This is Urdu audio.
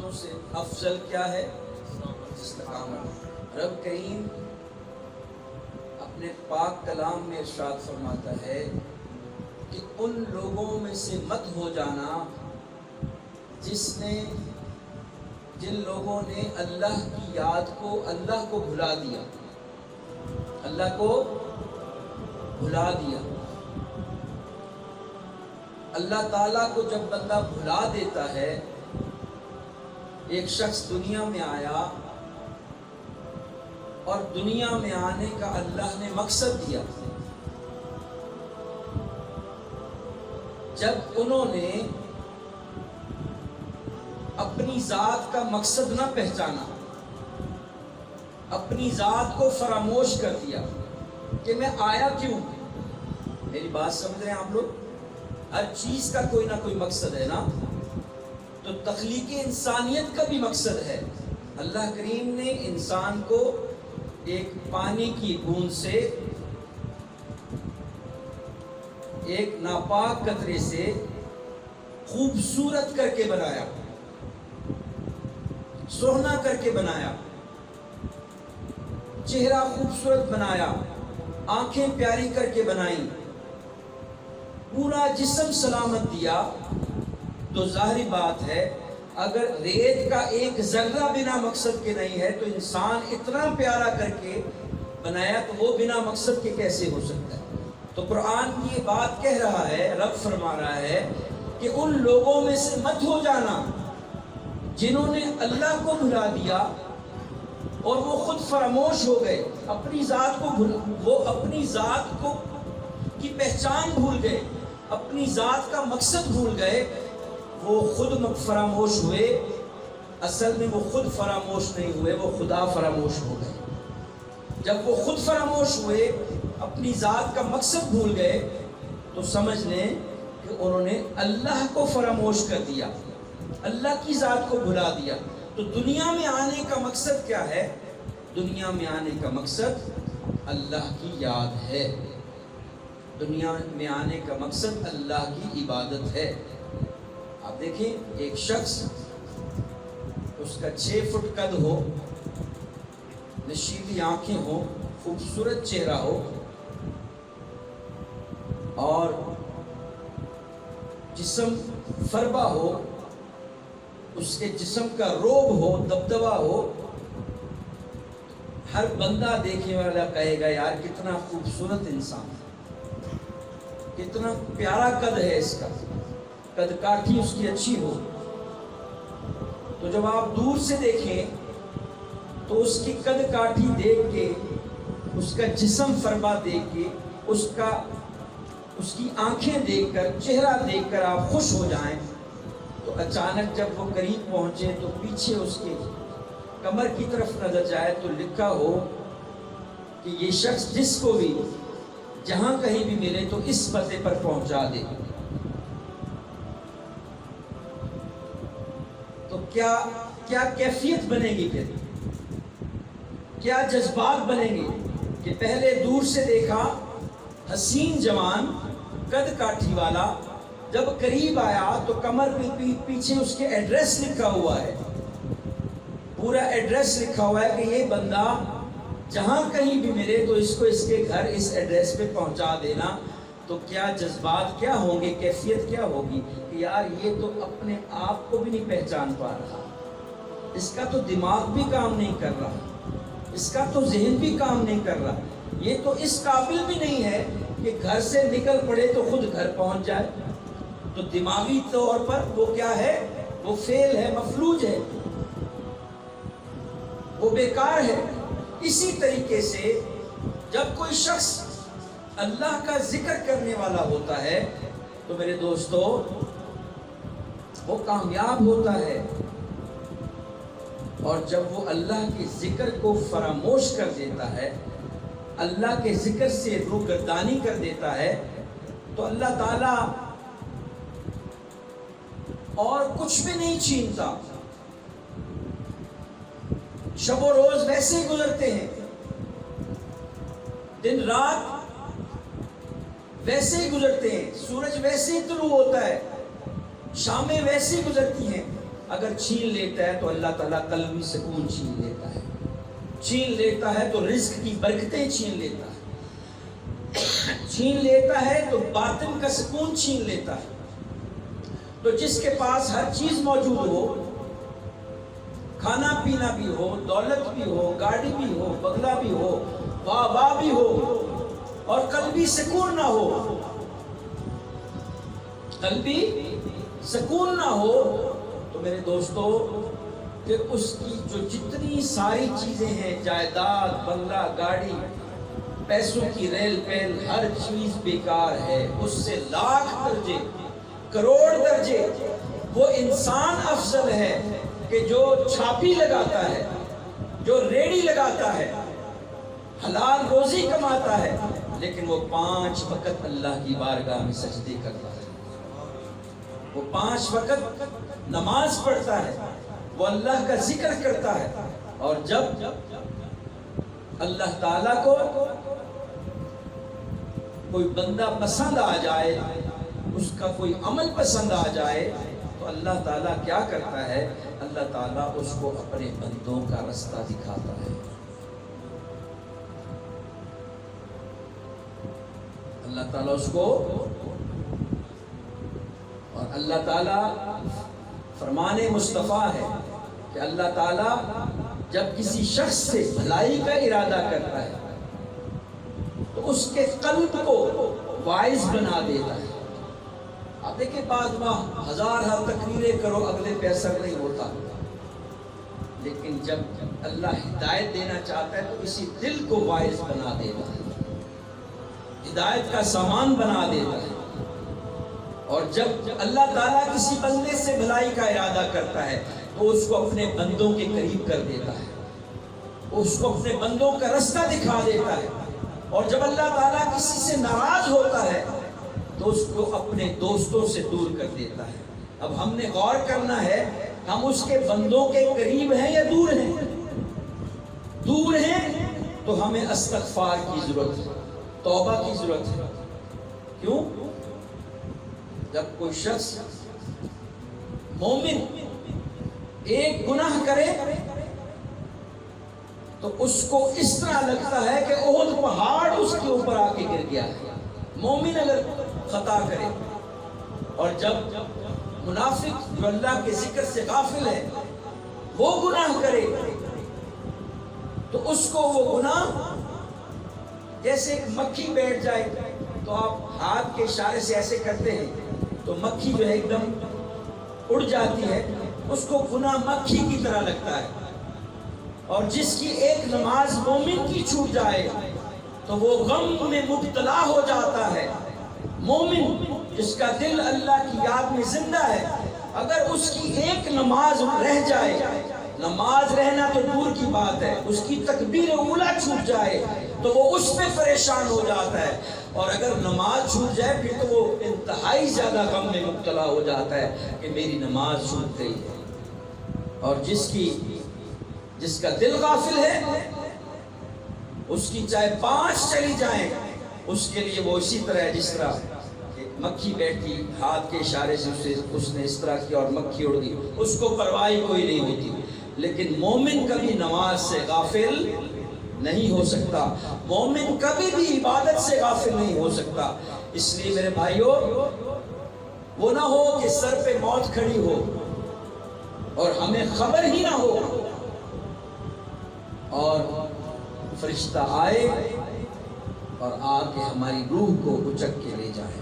چیزوں سے افضل کیا ہے؟ استقامت۔ رب کریم اپنے پاک کلام میں ارشاد فرماتا ہے کہ ان لوگوں میں سے مت ہو جانا جن لوگوں نے اللہ کی یاد کو، اللہ کو بھلا دیا، اللہ کو بھلا دیا۔ اللہ تعالیٰ کو جب بندہ بھلا دیتا ہے، ایک شخص دنیا میں آیا اور دنیا میں آنے کا اللہ نے مقصد دیا، جب انہوں نے اپنی ذات کا مقصد نہ پہچانا، اپنی ذات کو فراموش کر دیا کہ میں آیا کیوں؟ میری بات سمجھ رہے ہیں آپ لوگ؟ ہر چیز کا کوئی نہ کوئی مقصد ہے نا، تو تخلیق انسانیت کا بھی مقصد ہے۔ اللہ کریم نے انسان کو ایک پانی کی بوند سے، ایک ناپاک قطرے سے خوبصورت کر کے بنایا، سوہنا کر کے بنایا، چہرہ خوبصورت بنایا، آنکھیں پیاری کر کے بنائیں، پورا جسم سلامت دیا۔ تو ظاہری بات ہے اگر ریت کا ایک ذرہ بنا مقصد کے نہیں ہے تو انسان اتنا پیارا کر کے بنایا تو وہ بنا مقصد کے کیسے ہو سکتا ہے؟ تو قرآن یہ بات کہہ رہا ہے، رب فرما رہا ہے کہ ان لوگوں میں سے مت ہو جانا جنہوں نے اللہ کو بھلا دیا اور وہ خود فراموش ہو گئے، اپنی ذات کو وہ اپنی ذات کو کی پہچان بھول گئے، اپنی ذات کا مقصد بھول گئے، وہ خود فراموش ہوئے۔ اصل میں وہ خود فراموش نہیں ہوئے، وہ خدا فراموش ہو گئے۔ جب وہ خود فراموش ہوئے، اپنی ذات کا مقصد بھول گئے، تو سمجھ لیں کہ انہوں نے اللہ کو فراموش کر دیا، اللہ کی ذات کو بھلا دیا۔ تو دنیا میں آنے کا مقصد کیا ہے؟ دنیا میں آنے کا مقصد اللہ کی یاد ہے، دنیا میں آنے کا مقصد اللہ کی عبادت ہے۔ آپ دیکھیں ایک شخص، اس کا 6 فٹ قد ہو، نشیلی آنکھیں ہو، خوبصورت چہرہ ہو اور جسم فربا ہو، اس کے جسم کا روب ہو، دبدبا ہو، ہر بندہ دیکھنے والا کہے گا یار کتنا خوبصورت انسان ہے، کتنا پیارا قد ہے اس کا، قد کاٹھی اس کی اچھی ہو۔ تو جب آپ دور سے دیکھیں تو اس کی قد کاٹھی دیکھ کے، اس کا جسم فربا دیکھ کے، اس کی آنکھیں دیکھ کر، چہرہ دیکھ کر آپ خوش ہو جائیں، تو اچانک جب وہ قریب پہنچے تو پیچھے اس کے کمر کی طرف نظر جائے تو لکھا ہو کہ یہ شخص جس کو بھی جہاں کہیں بھی ملے تو اس پتے پر پہنچا دے، تو کیا کیفیت بنے گی؟ پھر کیا جذبات بنیں گے کہ پہلے دور سے دیکھا حسین جوان قد کاٹھی والا، جب قریب آیا تو کمر پہ پیچھے اس کے ایڈریس لکھا ہوا ہے، پورا ایڈریس لکھا ہوا ہے کہ یہ بندہ جہاں کہیں بھی ملے تو اس کو اس کے گھر اس ایڈریس پہ پہنچا دینا۔ تو کیا جذبات کیا ہوں گے، کیفیت کیا ہوگی کہ یار یہ تو اپنے آپ کو بھی نہیں پہچان پا رہا، اس کا تو دماغ بھی کام نہیں کر رہا، اس کا تو ذہن بھی کام نہیں کر رہا، یہ تو اس قابل بھی نہیں ہے کہ گھر سے نکل پڑے تو خود گھر پہنچ جائے۔ تو دماغی طور پر وہ کیا ہے؟ وہ فیل ہے، مفلوج ہے، وہ بیکار ہے۔ اسی طریقے سے جب کوئی شخص اللہ کا ذکر کرنے والا ہوتا ہے تو میرے دوستو وہ کامیاب ہوتا ہے، اور جب وہ اللہ کے ذکر کو فراموش کر دیتا ہے، اللہ کے ذکر سے روگردانی کر دیتا ہے، تو اللہ تعالیٰ اور کچھ بھی نہیں چھینتا۔ شب و روز ویسے ہی گزرتے ہیں، دن رات ویسے ہی گزرتے ہیں، سورج ویسے ہی طلوع ہوتا ہے، شامیں ویسے ہی گزرتی ہیں، اگر چھین لیتا ہے تو اللہ تعالیٰ قلبی سکون چھین لیتا ہے، چھین لیتا ہے تو رزق کی برکتیں چھین لیتا ہے، چھین لیتا ہے تو باطن کا سکون چھین لیتا ہے۔ تو جس کے پاس ہر چیز موجود ہو، کھانا پینا بھی ہو، دولت بھی ہو، گاڑی بھی ہو، بنگلہ بھی ہو، واہ بھی ہو، اور قلبی سکون نہ ہو، قلبی سکون نہ ہو، تو میرے دوستو کہ اس کی جو جتنی ساری چیزیں ہیں، جائیداد، بنگلہ، گاڑی، پیسوں کی ریل پیل، ہر چیز بیکار ہے۔ اس سے لاکھ درجے، کروڑ درجے وہ انسان افضل ہے کہ جو چھاپی لگاتا ہے، جو ریڑی لگاتا ہے، حلال روزی کماتا ہے، لیکن وہ 5 وقت اللہ کی بارگاہ میں سجدے کرتا ہے، وہ 5 وقت نماز پڑھتا ہے، وہ اللہ کا ذکر کرتا ہے۔ اور جب اللہ تعالیٰ کو کوئی بندہ پسند آ جائے، اس کا کوئی عمل پسند آ جائے، تو اللہ تعالیٰ کیا کرتا ہے؟ اللہ تعالیٰ اس کو اپنے بندوں کا رستہ دکھاتا ہے۔ اللہ تعالیٰ اس کو، اور اللہ تعالیٰ فرمان مصطفیٰ ہے کہ اللہ تعالیٰ جب کسی شخص سے بھلائی کا ارادہ کرتا ہے تو اس کے قلب کو واعظ بنا دیتا ہے۔ آپ دیکھیں بعض ماہ ہزار تقریریں کرو، اگلے پہ اثر نہیں ہوتا، لیکن جب اللہ ہدایت دینا چاہتا ہے تو اسی دل کو واعظ بنا دیتا ہے، ہدایت کا سامان بنا دیتا ہے۔ اور جب اللہ تعالیٰ کسی بندے سے بھلائی کا ارادہ کرتا ہے تو اس کو اپنے بندوں کے قریب کر دیتا ہے، اس کو اپنے بندوں کا رستہ دکھا دیتا ہے۔ اور جب اللہ تعالیٰ کسی سے ناراض ہوتا ہے تو اس کو اپنے دوستوں سے دور کر دیتا ہے۔ اب ہم نے غور کرنا ہے، ہم اس کے بندوں کے قریب ہیں یا دور ہیں؟ دور ہیں تو ہمیں استغفار کی ضرورت ہے، توبہ کی ضرورت ہے۔ کیوں؟ جب کوئی شخص مومن ایک گناہ کرے تو اس کو اس طرح لگتا ہے کہ احد پہاڑ اس کے اوپر آ کے گر گیا ہے۔ مومن اگر خطا کرے، اور جب منافق جو اللہ کے ذکر سے غافل ہے وہ گناہ کرے تو اس کو وہ گناہ جیسے مکھی بیٹھ جائے، تو آپ ہاتھ کے اشارے سے ایسے کرتے ہیں تو مکھی جو ہے ایک دم اڑ جاتی ہے، اس کو گناہ مکھی کی طرح لگتا ہے۔ اور جس کی ایک نماز مومن کی چھوٹ جائے تو وہ غم میں مبتلا ہو جاتا ہے۔ مومن جس کا دل اللہ کی یاد میں زندہ ہے، اگر اس کی ایک نماز رہ جائے، نماز رہنا تو دور کی بات ہے، اس کی تکبیر اولیٰ چھوٹ جائے تو وہ اس میں پریشان ہو جاتا ہے، اور اگر نماز چھوٹ جائے پھر تو وہ انتہائی زیادہ غم میں مبتلا ہو جاتا ہے کہ میری نماز چھوٹ گئی ہے۔ اور جس کا دل غافل ہے، اس کی چاہے 5 چلی جائیں، اس کے لیے وہ اسی طرح ہے جس طرح مکھی بیٹھی، ہاتھ کے اشارے سے اس نے اس طرح کیا اور مکھی اڑ گئی، اس کو پرواہ کوئی نہیں ہوتی۔ لیکن مومن کبھی نماز سے غافل نہیں ہو سکتا، مومن کبھی بھی عبادت سے غافل نہیں ہو سکتا۔ اس لیے میرے بھائیوں، وہ نہ ہو کہ سر پہ موت کھڑی ہو اور ہمیں خبر ہی نہ ہو، اور فرشتہ آئے اور آ کے ہماری روح کو اچک کے لے جائے۔